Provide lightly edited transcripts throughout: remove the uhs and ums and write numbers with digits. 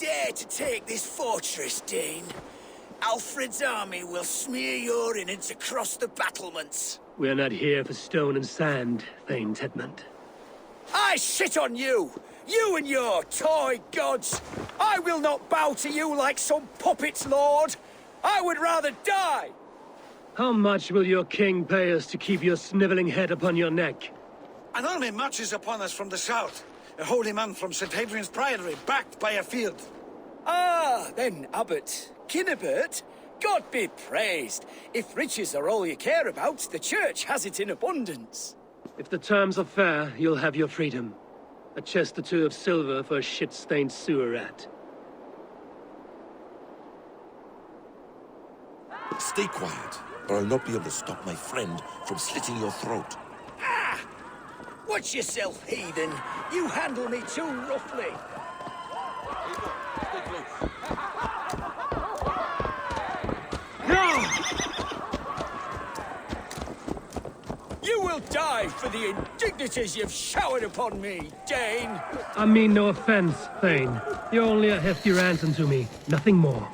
dare to take this fortress, Dane, Alfred's army will smear your innards across the battlements. We are not here for stone and sand, Thane Tedmund. I shit on you! You and your toy gods! I will not bow to you like some puppet's lord! I would rather die! How much will your king pay us to keep your sniveling head upon your neck? An army marches upon us from the south. A holy man from St. Hadrian's Priory, backed by a field. Ah, then, Abbot, Kinnebert, God be praised. If riches are all you care about, the church has it in abundance. If the terms are fair, you'll have your freedom. A chest or two of silver for a shit-stained sewer rat. Stay quiet, or I'll not be able to stop my friend from slitting your throat. Ah! Watch yourself, heathen. You handle me too roughly. No! You will die for the indignities you've showered upon me, Dane. I mean no offense, Thane. You're only a hefty ransom to me, nothing more.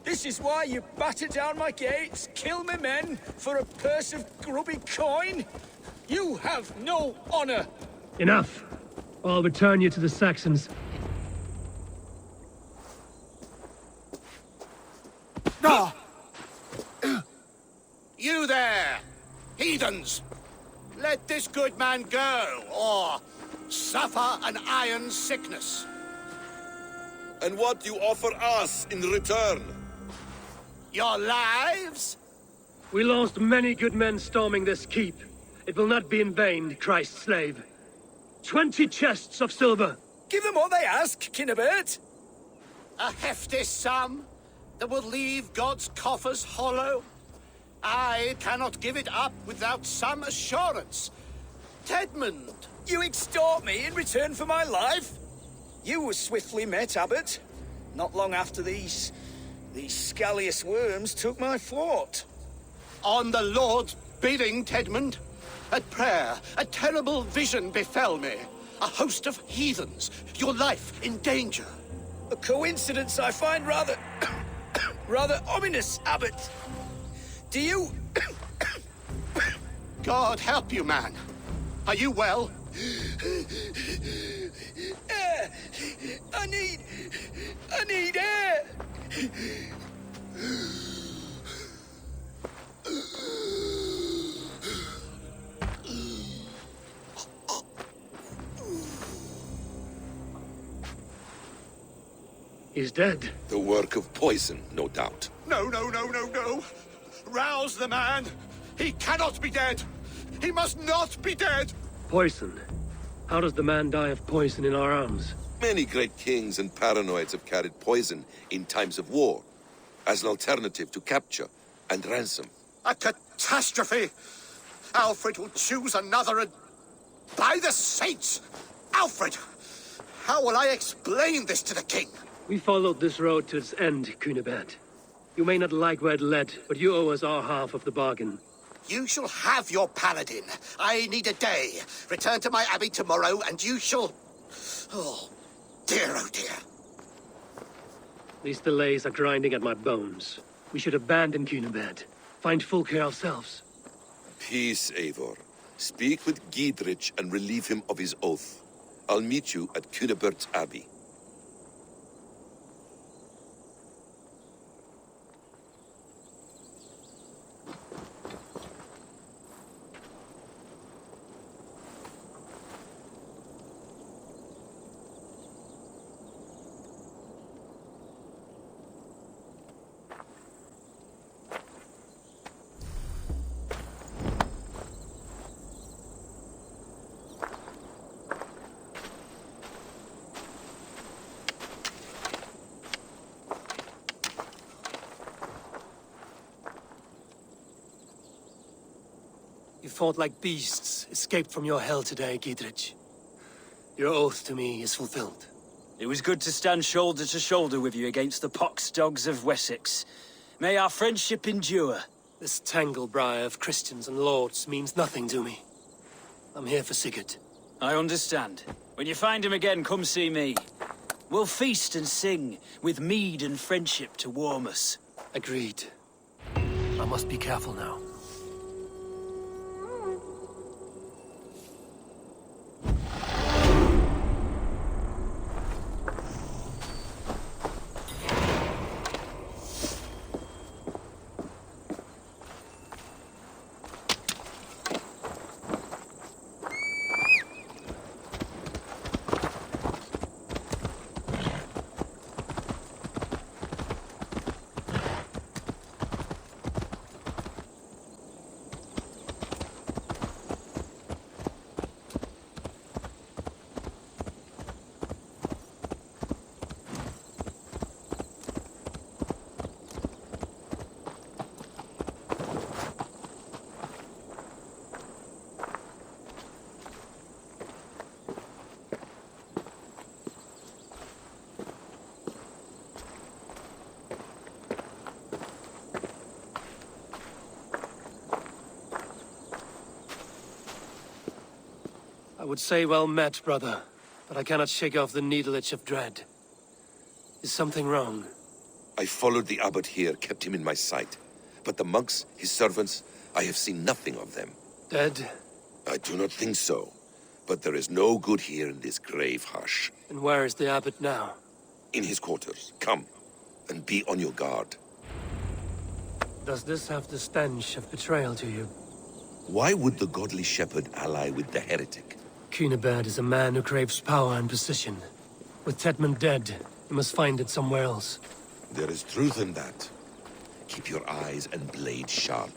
This is why you batter down my gates, kill me men, for a purse of grubby coin? You have no honor! Enough! I'll return you to the Saxons. Ah! You there, heathens! Let this good man go, or suffer an iron sickness. And what you offer us in return? Your lives? We lost many good men storming this keep. It will not be in vain, Christ's slave. 20 chests of silver! Give them what they ask, Kinnebert. A hefty sum that will leave God's coffers hollow? I cannot give it up without some assurance. Tedmund! You extort me in return for my life? You were swiftly met, Abbot. Not long after these scallious worms took my fort. On the Lord's bidding, Tedmund. At prayer, a terrible vision befell me. A host of heathens, your life in danger. A coincidence I find rather... rather ominous, Abbot. Do you... God help you, man. Are you well? Air! I need air! He's dead. The work of poison, no doubt. No. Rouse the man. He cannot be dead. He must not be dead. Poison. How does the man die of poison in our arms? Many great kings and paranoids have carried poison in times of war, as an alternative to capture and ransom. A catastrophe. Alfred will choose another and... By the saints! Alfred! How will I explain this to the king? We followed this road to its end, Cunibert. You may not like where it led, but you owe us our half of the bargain. You shall have your paladin. I need a day. Return to my abbey tomorrow, and you shall... Oh dear. These delays are grinding at my bones. We should abandon Cunibert. Find Fulke ourselves. Peace, Eivor. Speak with Giedrich and relieve him of his oath. I'll meet you at Cunebert's Abbey. You fought like beasts, escaped from your hell today, Giedrich. Your oath to me is fulfilled. It was good to stand shoulder to shoulder with you against the pox dogs of Wessex. May our friendship endure. This tangle-briar of Christians and lords means nothing to me. I'm here for Sigurd. I understand. When you find him again, come see me. We'll feast and sing, with mead and friendship to warm us. Agreed. I must be careful now. I would say well met, brother, but I cannot shake off the needle itch of dread. Is something wrong? I followed the abbot here, kept him in my sight. But the monks, his servants, I have seen nothing of them. Dead? I do not think so. But there is no good here in this grave hush. And where is the abbot now? In his quarters. Come, and be on your guard. Does this have the stench of betrayal to you? Why would the godly shepherd ally with the heretic? Cunibert is a man who craves power and position. With Tedman dead, he must find it somewhere else. There is truth in that. Keep your eyes and blade sharp.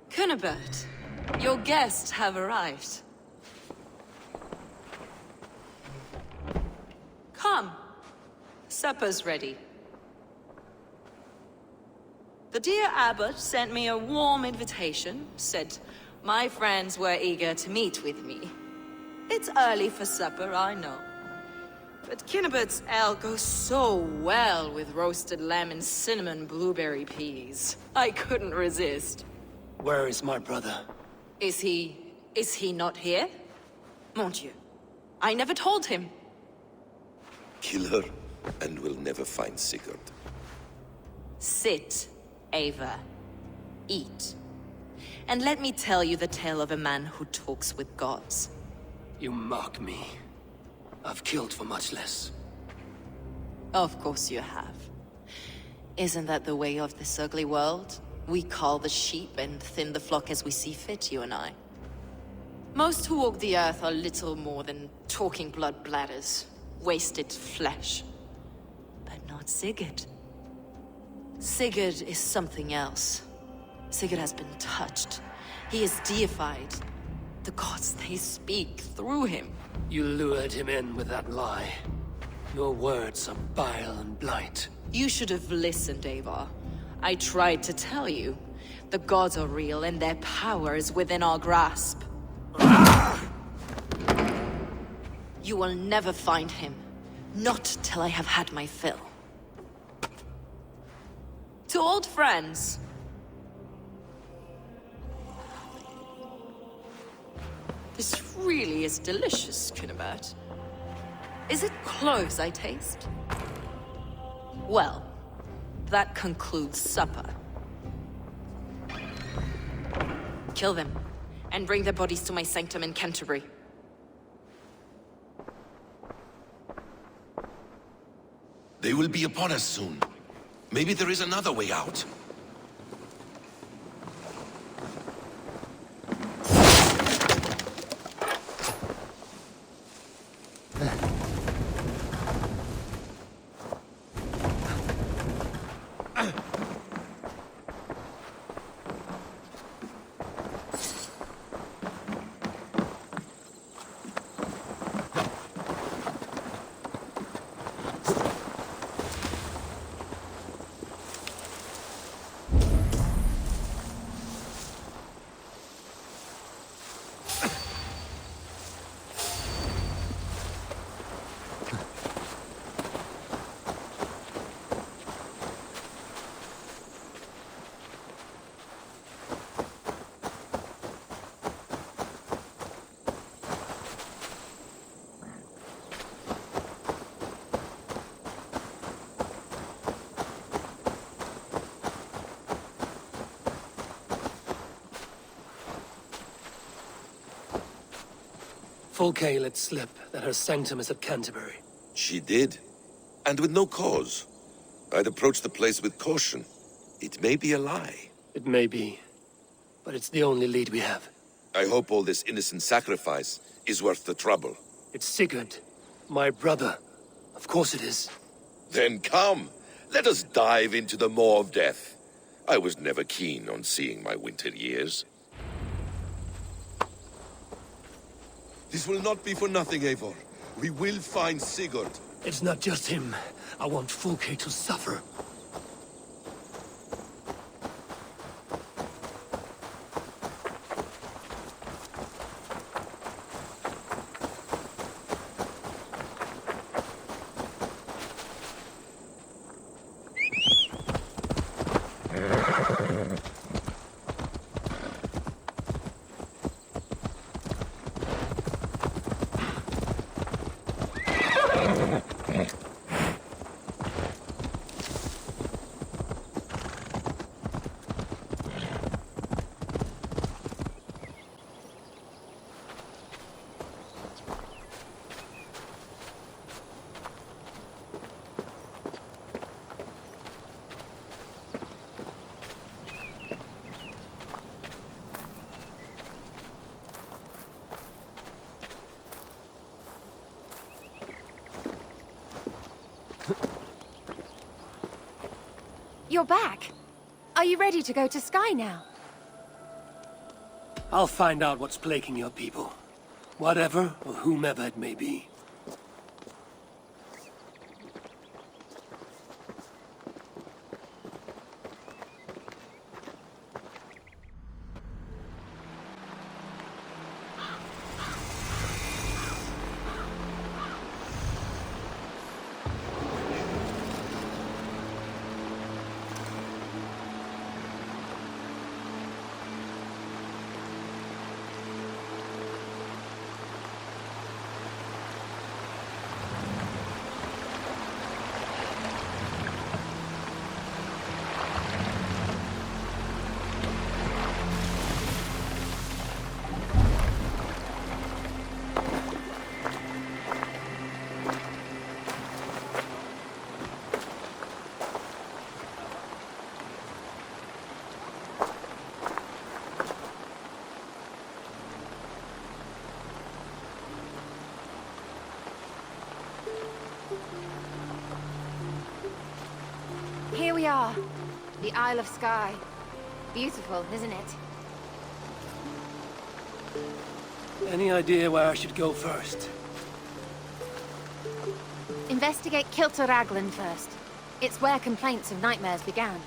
Cunibert, your guests have arrived. Come. Supper's ready. The dear abbot sent me a warm invitation, said my friends were eager to meet with me. It's early for supper, I know. But Cunibert's ale goes so well with roasted lamb and cinnamon blueberry peas. I couldn't resist. Where is my brother? Is he not here? Mon Dieu. I never told him. Kill her, and we'll never find Sigurd. Sit, Ava. Eat. And let me tell you the tale of a man who talks with gods. You mock me. I've killed for much less. Of course you have. Isn't that the way of this ugly world? We cull the sheep and thin the flock as we see fit, you and I. Most who walk the earth are little more than talking blood bladders, wasted flesh. But not Sigurd. Sigurd is something else. Sigurd has been touched. He is deified. The gods, they speak through him. You lured him in with that lie. Your words are bile and blight. You should have listened, Avar. I tried to tell you. The gods are real, and their power is within our grasp. You will never find him. Not till I have had my fill. To old friends. This really is delicious, Cunibert. Is it cloves I taste? Well, that concludes supper. Kill them, and bring their bodies to my sanctum in Canterbury. They will be upon us soon. Maybe there is another way out. Fulke let slip that her sanctum is at Canterbury. She did. And with no cause. I'd approach the place with caution. It may be a lie. It may be, but it's the only lead we have. I hope all this innocent sacrifice is worth the trouble. It's Sigurd, my brother. Of course it is. Then come, let us dive into the maw of death. I was never keen on seeing my winter years. This will not be for nothing, Eivor. We will find Sigurd. It's not just him. I want Fulke to suffer. You're back. Are you ready to go to Skye now? I'll find out what's plaguing your people. Whatever or whomever it may be. Here we are. The Isle of Skye. Beautiful, isn't it? Any idea where I should go first? Investigate Kilter Raglan first. It's where complaints of nightmares began.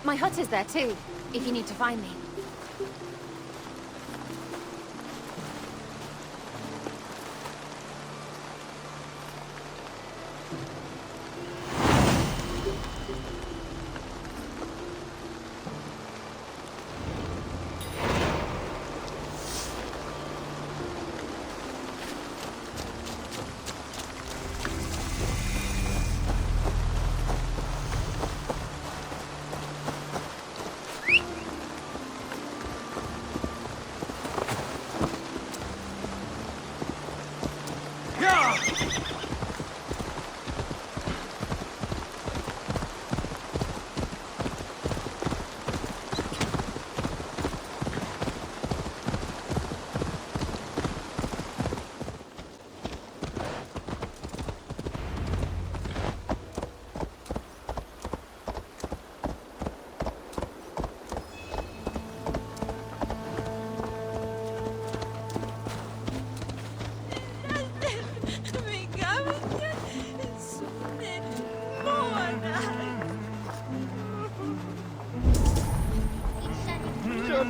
My hut is there too, if you need to find me.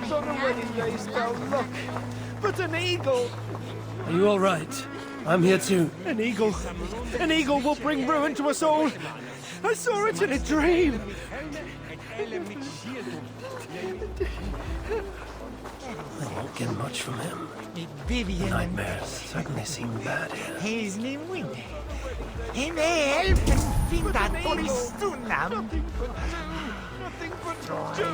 On a wedding day spell luck, but an eagle! Are you all right? I'm here too. An eagle will bring ruin to us all! I saw it in a dream! I won't get much from him. The nightmares certainly seem bad here. Nothing but do!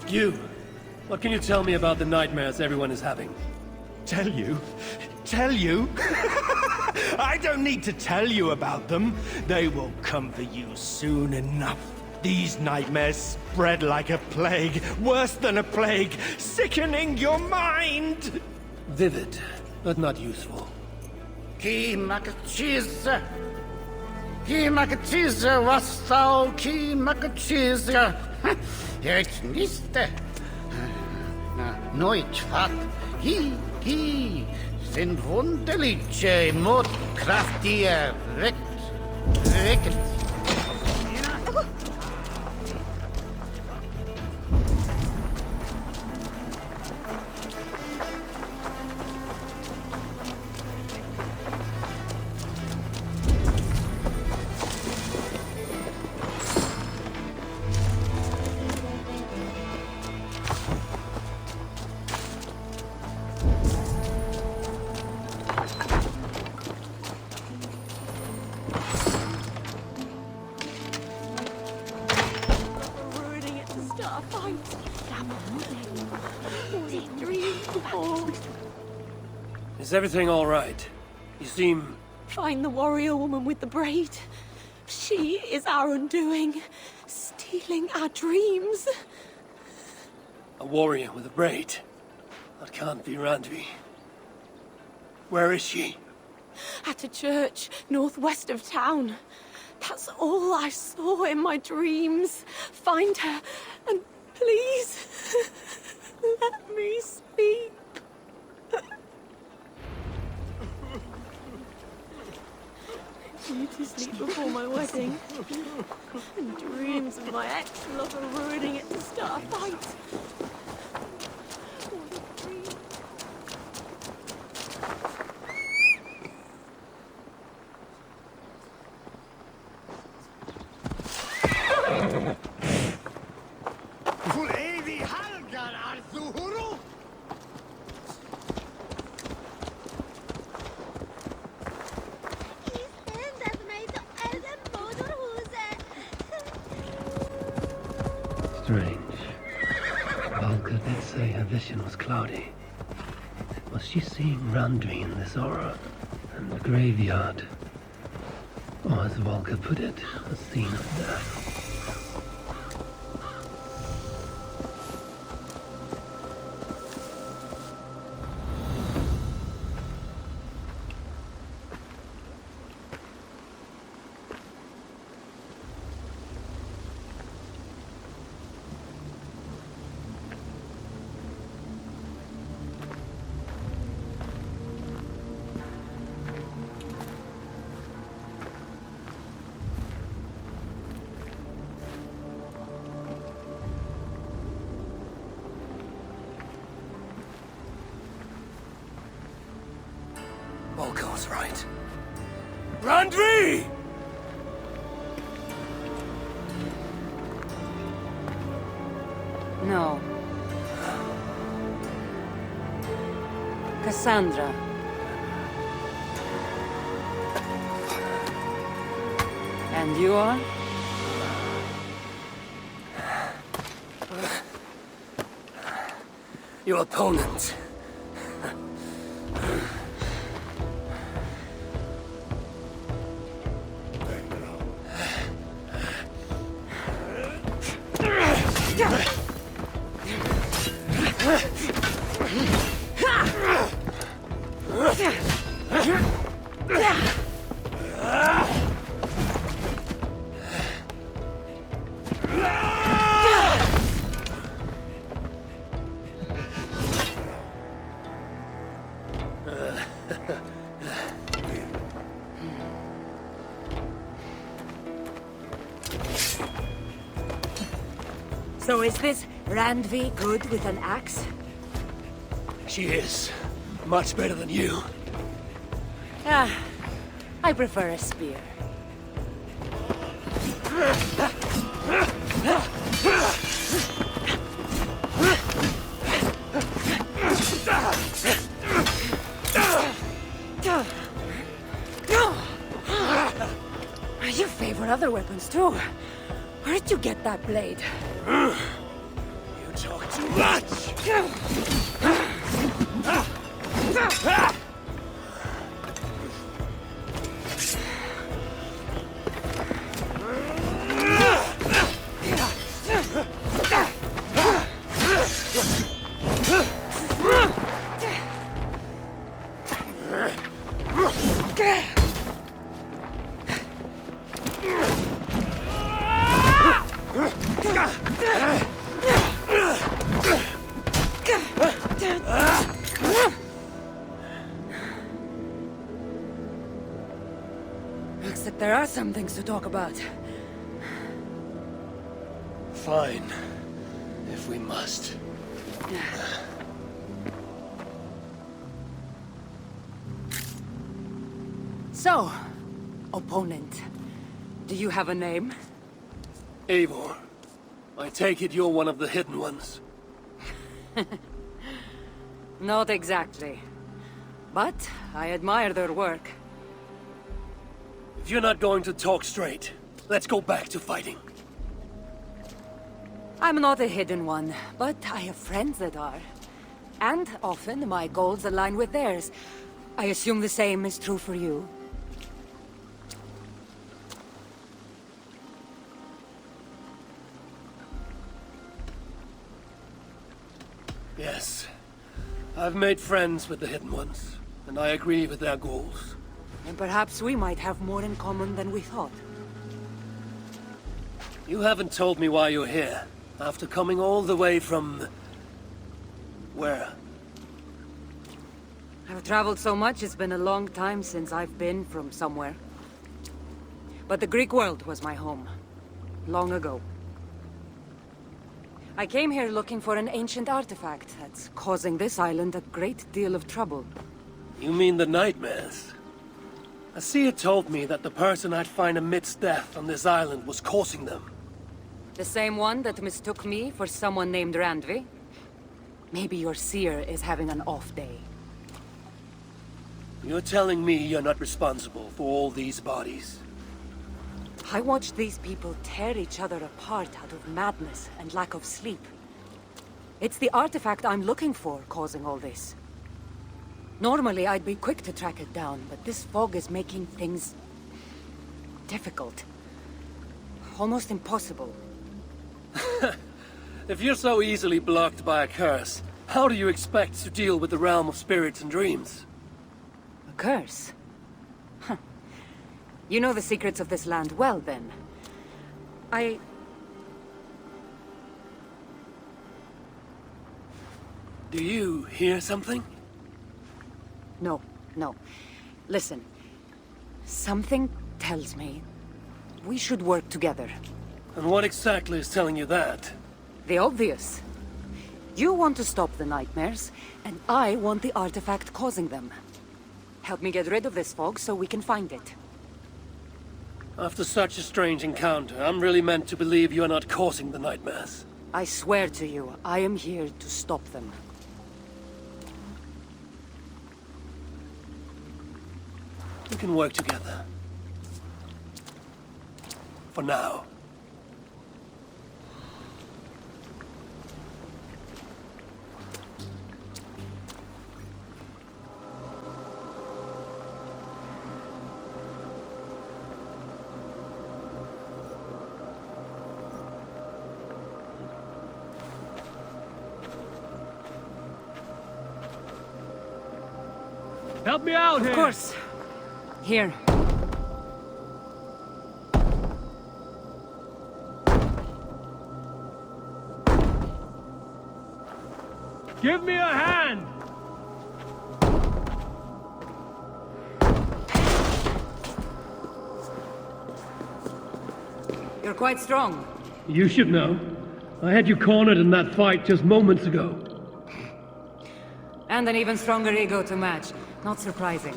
You! What can you tell me about the nightmares everyone is having? Tell you? Tell you? I don't need to tell you about them. They will come for you soon enough. These nightmares spread like a plague, worse than a plague, sickening your mind! Vivid, but not useful. Ki makachisa. Ki makachisa was thou ki makachisa. Het niste. Nooit wat. Ki. Sind wunderliche, mordkraftige, rekken. Is everything all right? You seem... Find the warrior woman with the braid. She is our undoing, stealing our dreams. A warrior with a braid? That can't be Randvi. Where is she? At a church northwest of town. That's all I saw in my dreams. Find her, and please, let me speak. Due to sleep before my wedding. And dreams of my ex-lover ruining it to start a fight. What a dream. Strange. Valka did say her vision was cloudy. Was she seeing Randvi in this aura? And the graveyard? Or as Valka put it, a scene of death? Volko was right. Randvi! No. Kassandra. And you are? Your opponent. So is this Randvi good with an axe? She is. Much better than you. Ah, I prefer a spear. You favor other weapons too. Where did you get that blade? You talk too much! Looks like there are some things to talk about. Fine. If we must. So, opponent, do you have a name? Eivor, I take it you're one of the hidden ones. Not exactly. But I admire their work. If you're not going to talk straight, let's go back to fighting. I'm not a hidden one, but I have friends that are. And often my goals align with theirs. I assume the same is true for you. Yes. I've made friends with the hidden ones, and I agree with their goals. And perhaps we might have more in common than we thought. You haven't told me why you're here, after coming all the way from... where? I've traveled so much, it's been a long time since I've been from somewhere. But the Greek world was my home. Long ago. I came here looking for an ancient artifact that's causing this island a great deal of trouble. You mean the nightmares? A seer told me that the person I'd find amidst death on this island was causing them. The same one that mistook me for someone named Randvi? Maybe your seer is having an off day. You're telling me you're not responsible for all these bodies? I watched these people tear each other apart out of madness and lack of sleep. It's the artifact I'm looking for causing all this. Normally, I'd be quick to track it down, but this fog is making things... difficult. Almost impossible. If you're so easily blocked by a curse, how do you expect to deal with the realm of spirits and dreams? A curse? Huh. You know the secrets of this land well, then. Do you hear something? No. Listen. Something tells me we should work together. And what exactly is telling you that? The obvious. You want to stop the nightmares, and I want the artifact causing them. Help me get rid of this fog so we can find it. After such a strange encounter, I'm really meant to believe you're not causing the nightmares. I swear to you, I am here to stop them. We can work together. For now. Help me out here! Of course. Here. Give me a hand! You're quite strong. You should know. I had you cornered in that fight just moments ago. And an even stronger ego to match. Not surprising.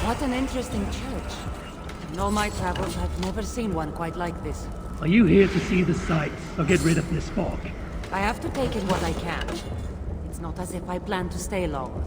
What an interesting church. In all my travels, I've never seen one quite like this. Are you here to see the sights, or get rid of this fog? I have to take in what I can. It's not as if I plan to stay long.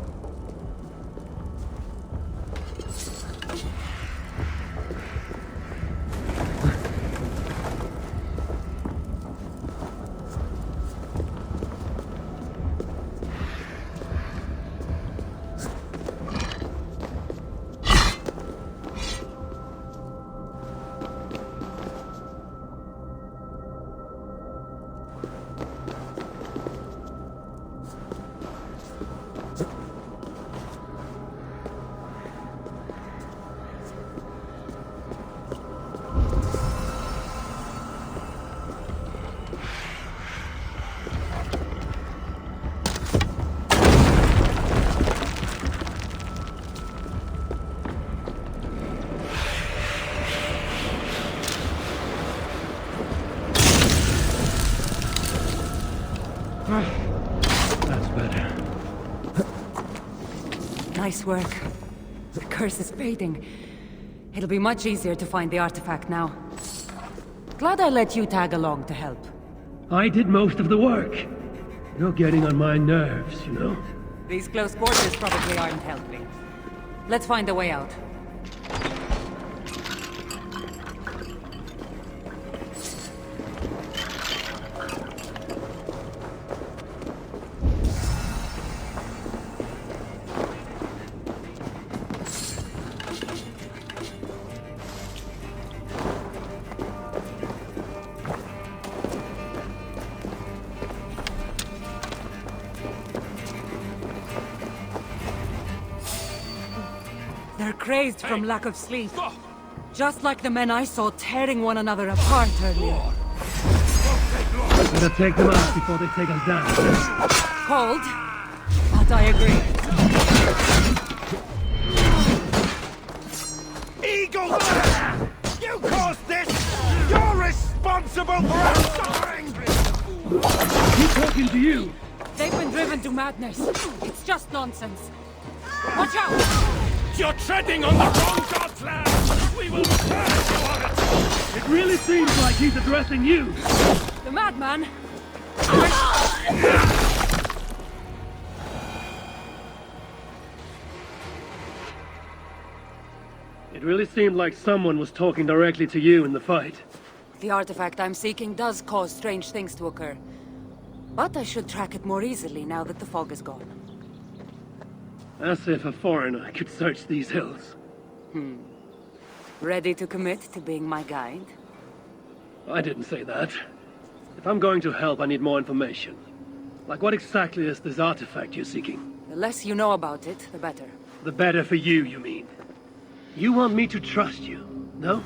That's better. Nice work. The curse is fading. It'll be much easier to find the artifact now. Glad I let you tag along to help. I did most of the work. You're getting on my nerves, you know? These close quarters probably aren't helping. Let's find a way out. They're crazed from lack of sleep. Just like the men I saw tearing one another apart earlier. Better take them out before they take us down. Cold, but I agree. Eagle! You caused this! You're responsible for our suffering! Who's talking to you? They've been driven to madness. It's just nonsense. Watch out! You're treading on the wrong god's land! We will return you on it! It really seems like he's addressing you. The madman! It really seemed like someone was talking directly to you in the fight. The artifact I'm seeking does cause strange things to occur. But I should track it more easily now that the fog is gone. As if a foreigner could search these hills. Ready to commit to being my guide? I didn't say that. If I'm going to help, I need more information. Like what exactly is this artifact you're seeking? The less you know about it, the better. The better for you, you mean? You want me to trust you, no?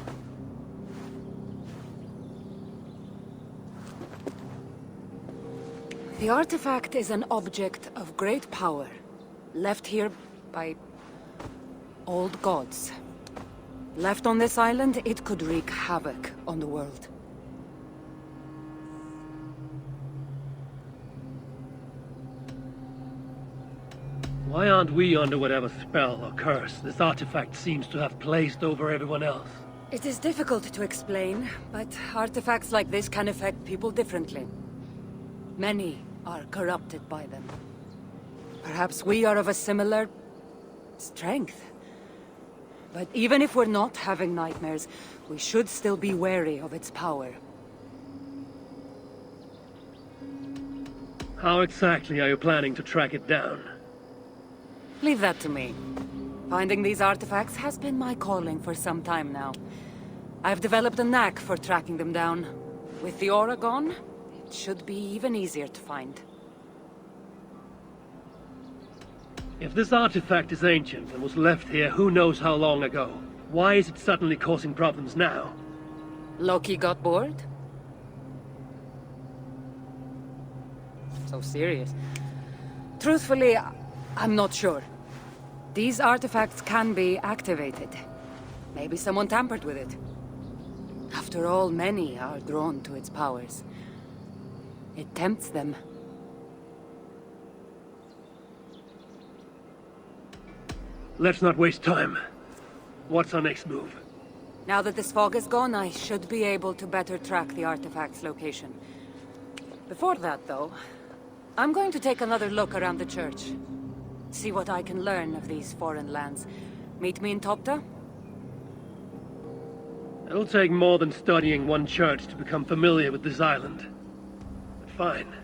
The artifact is an object of great power, left here by old gods. Left on this island, it could wreak havoc on the world. Why aren't we under whatever spell or curse this artifact seems to have placed over everyone else? It is difficult to explain, but artifacts like this can affect people differently. Many are corrupted by them. Perhaps we are of a similar strength. But even if we're not having nightmares, we should still be wary of its power. How exactly are you planning to track it down? Leave that to me. Finding these artifacts has been my calling for some time now. I've developed a knack for tracking them down. With the aura gone, it should be even easier to find. If this artifact is ancient and was left here who knows how long ago, why is it suddenly causing problems now? Loki got bored? So serious. Truthfully, I'm not sure. These artifacts can be activated. Maybe someone tampered with it. After all, many are drawn to its powers. It tempts them. Let's not waste time. What's our next move? Now that this fog is gone, I should be able to better track the artifact's location. Before that, though, I'm going to take another look around the church. See what I can learn of these foreign lands. Meet me in Topta? It'll take more than studying one church to become familiar with this island. But fine.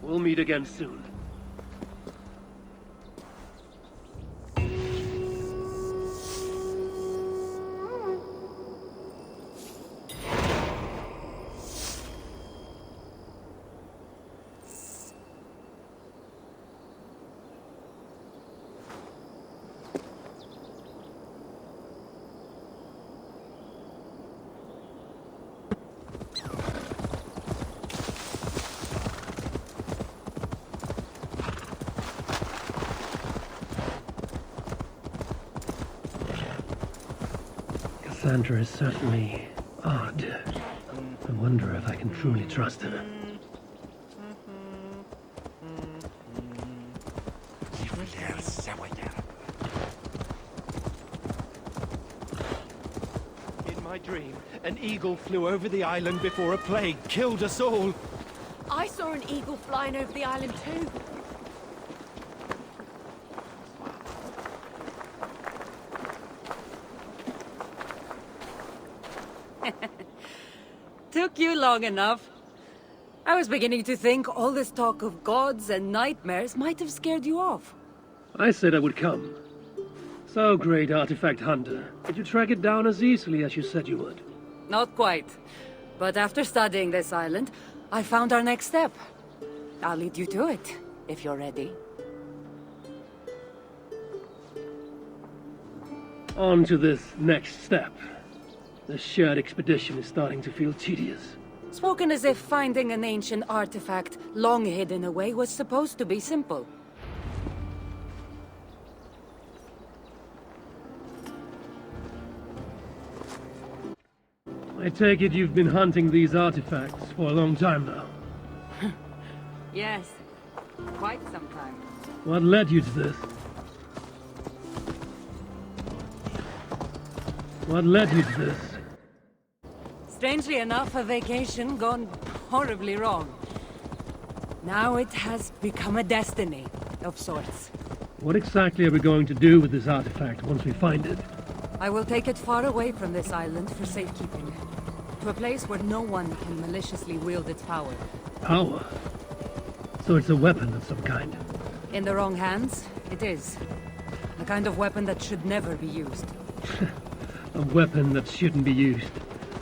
We'll meet again soon. Kassandra is certainly odd. I wonder if I can truly trust her. In my dream, an eagle flew over the island before a plague killed us all. I saw an eagle flying over the island too. Took you long enough. I was beginning to think all this talk of gods and nightmares might have scared you off. I said I would come. So, great artifact hunter, did you track it down as easily as you said you would? Not quite. But after studying this island, I found our next step. I'll lead you to it, if you're ready. On to this next step. The shared expedition is starting to feel tedious. Spoken as if finding an ancient artifact long hidden away was supposed to be simple. I take it you've been hunting these artifacts for a long time now. Yes, quite some time. What led you to this? What led you to this? Strangely enough, a vacation gone horribly wrong. Now it has become a destiny of sorts. What exactly are we going to do with this artifact once we find it? I will take it far away from this island for safekeeping. To a place where no one can maliciously wield its power. Power? So it's a weapon of some kind? In the wrong hands, it is. The kind of weapon that should never be used. A weapon that shouldn't be used.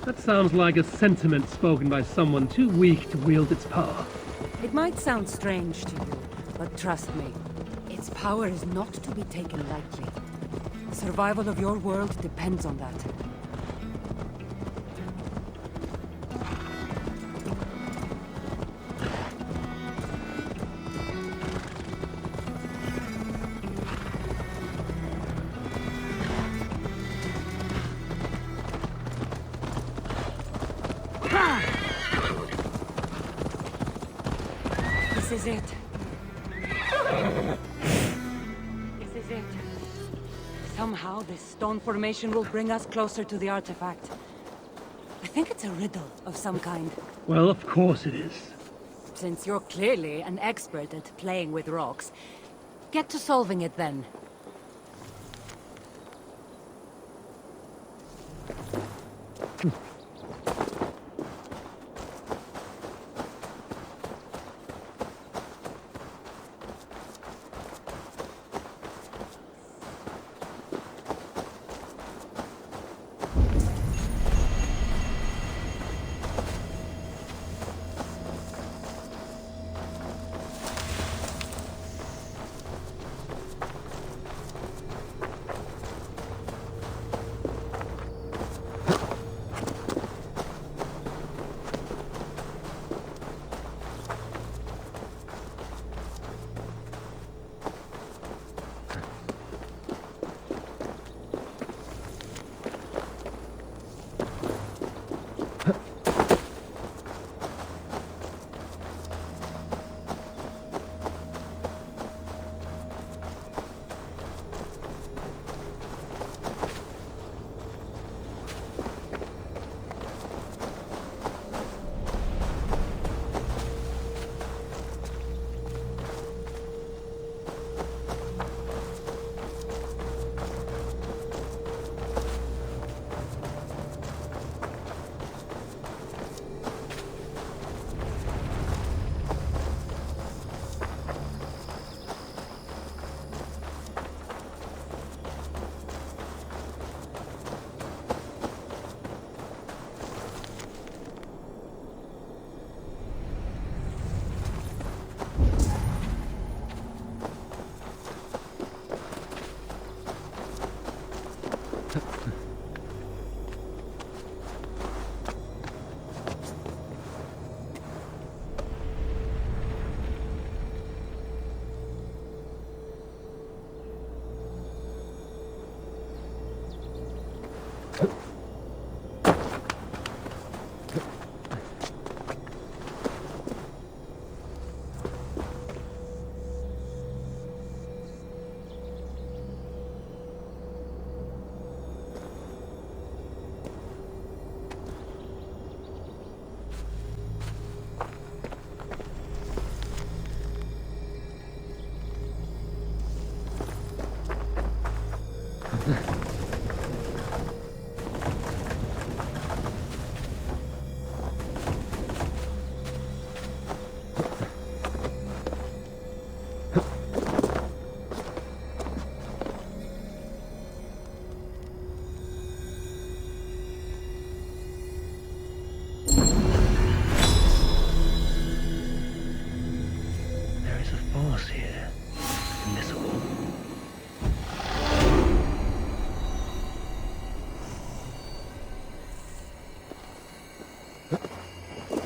That sounds like a sentiment spoken by someone too weak to wield its power. It might sound strange to you, but trust me, its power is not to be taken lightly. The survival of your world depends on that. This is it. Somehow, this stone formation will bring us closer to the artifact. I think it's a riddle of some kind. Well, of course it is. Since you're clearly an expert at playing with rocks, get to solving it then.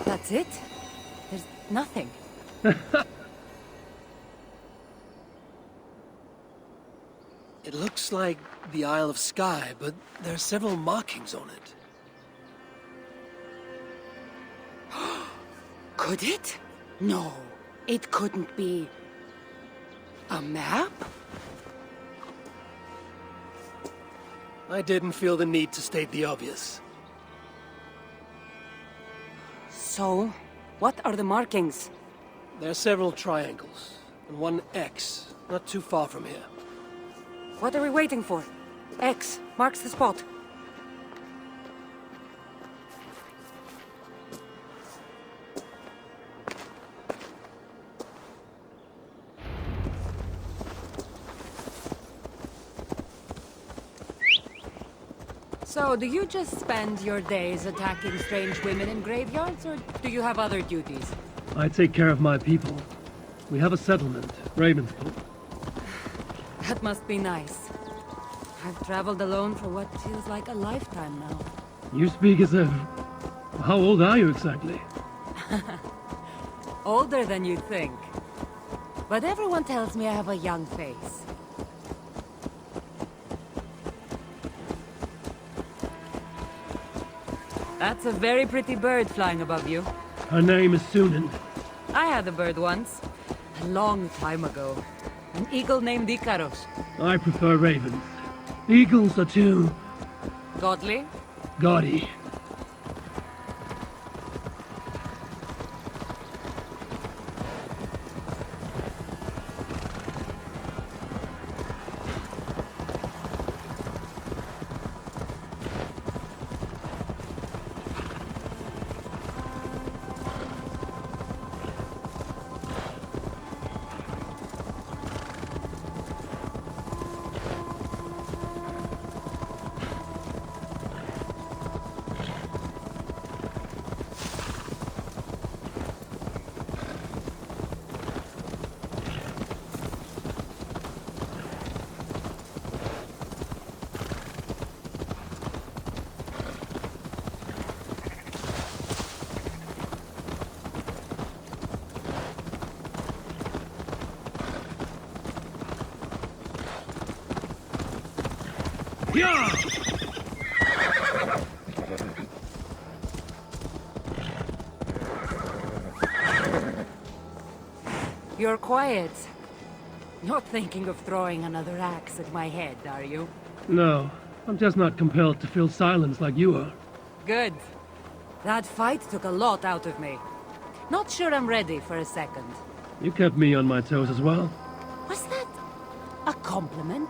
That's it? There's nothing. It looks like the Isle of Skye, but there are several markings on it. Could it? No, it couldn't be. A map? I didn't feel the need to state the obvious. So, what are the markings? There are several triangles, and one X, not too far from here. What are we waiting for? X marks the spot. So, do you just spend your days attacking strange women in graveyards, or do you have other duties? I take care of my people. We have a settlement, Ravenspool. That must be nice. I've traveled alone for what feels like a lifetime now. You speak as if... How old are you exactly? Older than you'd think. But everyone tells me I have a young face. That's a very pretty bird flying above you. Her name is Sunan. I had a bird once. A long time ago. An eagle named Ikaros. I prefer ravens. Eagles are too Godly? gaudy. Yeah! You're quiet. Not thinking of throwing another axe at my head, are you? No, I'm just not compelled to fill silence like you are. Good. That fight took a lot out of me. Not sure I'm ready for a second. You kept me on my toes as well. Was that a compliment?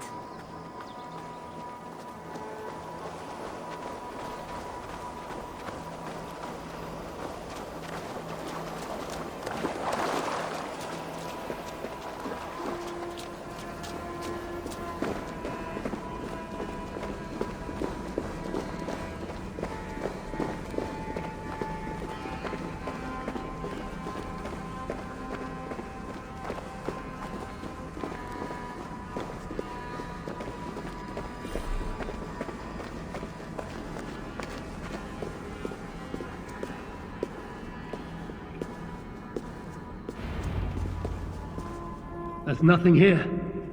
There's nothing here.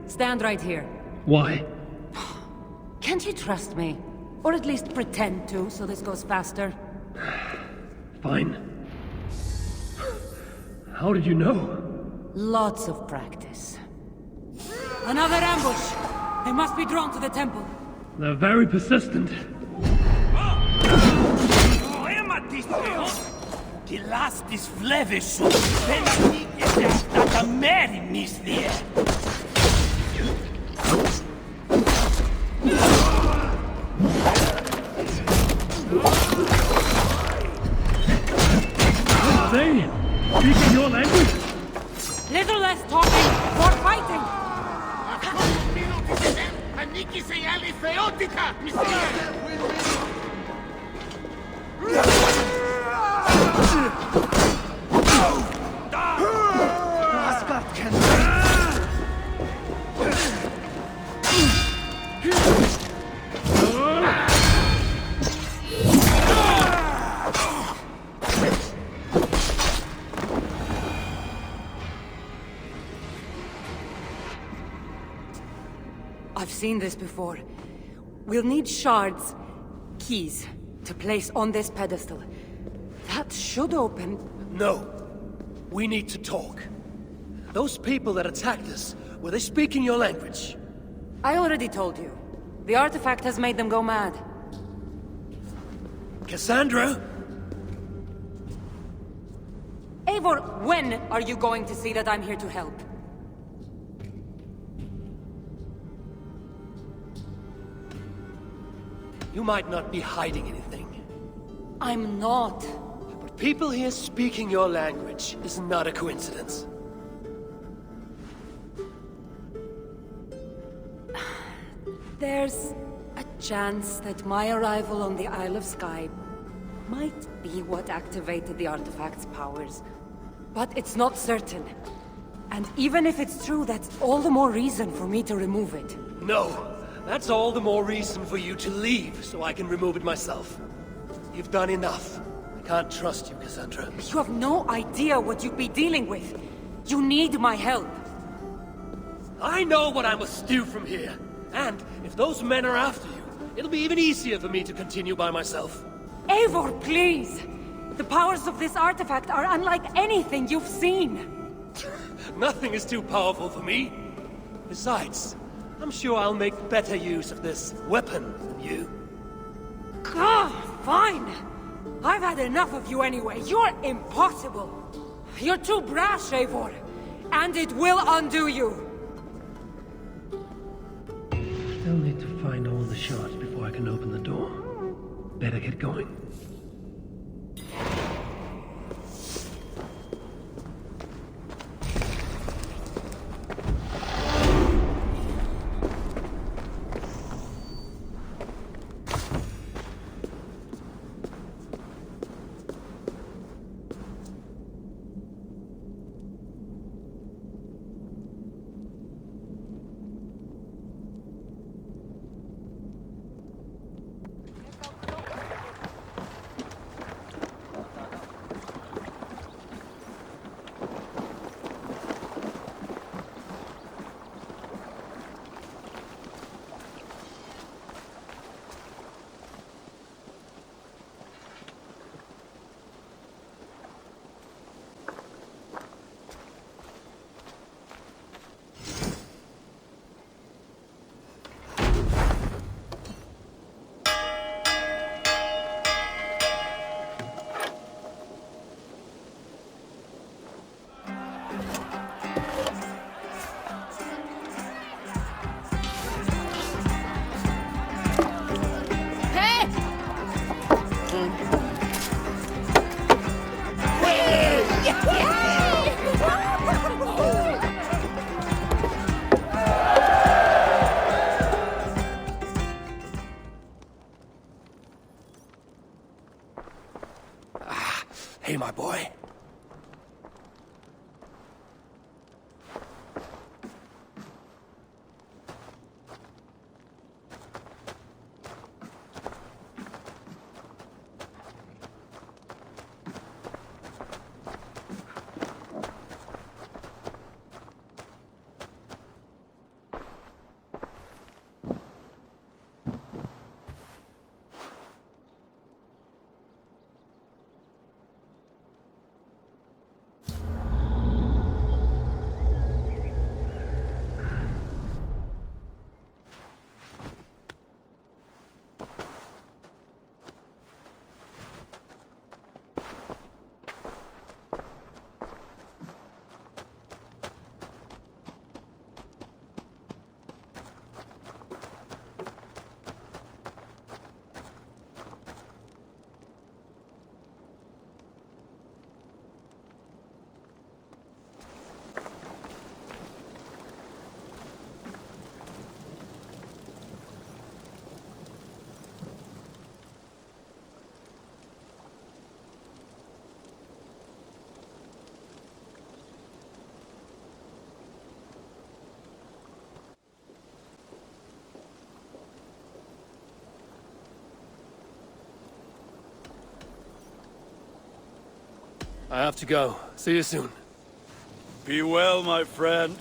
Stand right here. Why? Can't you trust me? Or at least pretend to, so this goes faster? Fine. How did you know? Lots of practice. Another ambush! They must be drawn to the temple. They're very persistent. Die last is vlevisch, wenn die gedacht, dat Mary mis there. Are they speaking your language? Little less talking, more fighting! I've seen this before. We'll need shards, keys, to place on this pedestal. That should open... No. We need to talk. Those people that attacked us, were they speaking your language? I already told you. The artifact has made them go mad. Kassandra? Eivor, when are you going to see that I'm here to help? You might not be hiding anything. I'm not. But people here speaking your language is not a coincidence. There's a chance that my arrival on the Isle of Skye might be what activated the artifact's powers. But it's not certain. And even if it's true, that's all the more reason for me to remove it. No. That's all the more reason for you to leave, so I can remove it myself. You've done enough. I can't trust you, Kassandra. You have no idea what you'd be dealing with. You need my help. I know what I must do from here. And if those men are after you, it'll be even easier for me to continue by myself. Eivor, please! The powers of this artifact are unlike anything you've seen. Nothing is too powerful for me. Besides, I'm sure I'll make better use of this weapon than you. Fine. I've had enough of you anyway. You're impossible. You're too brash, Eivor. And it will undo you. Still need to find all the shards before I can open the door. Better get going. Hey, my boy. I have to go. See you soon. Be well, my friend.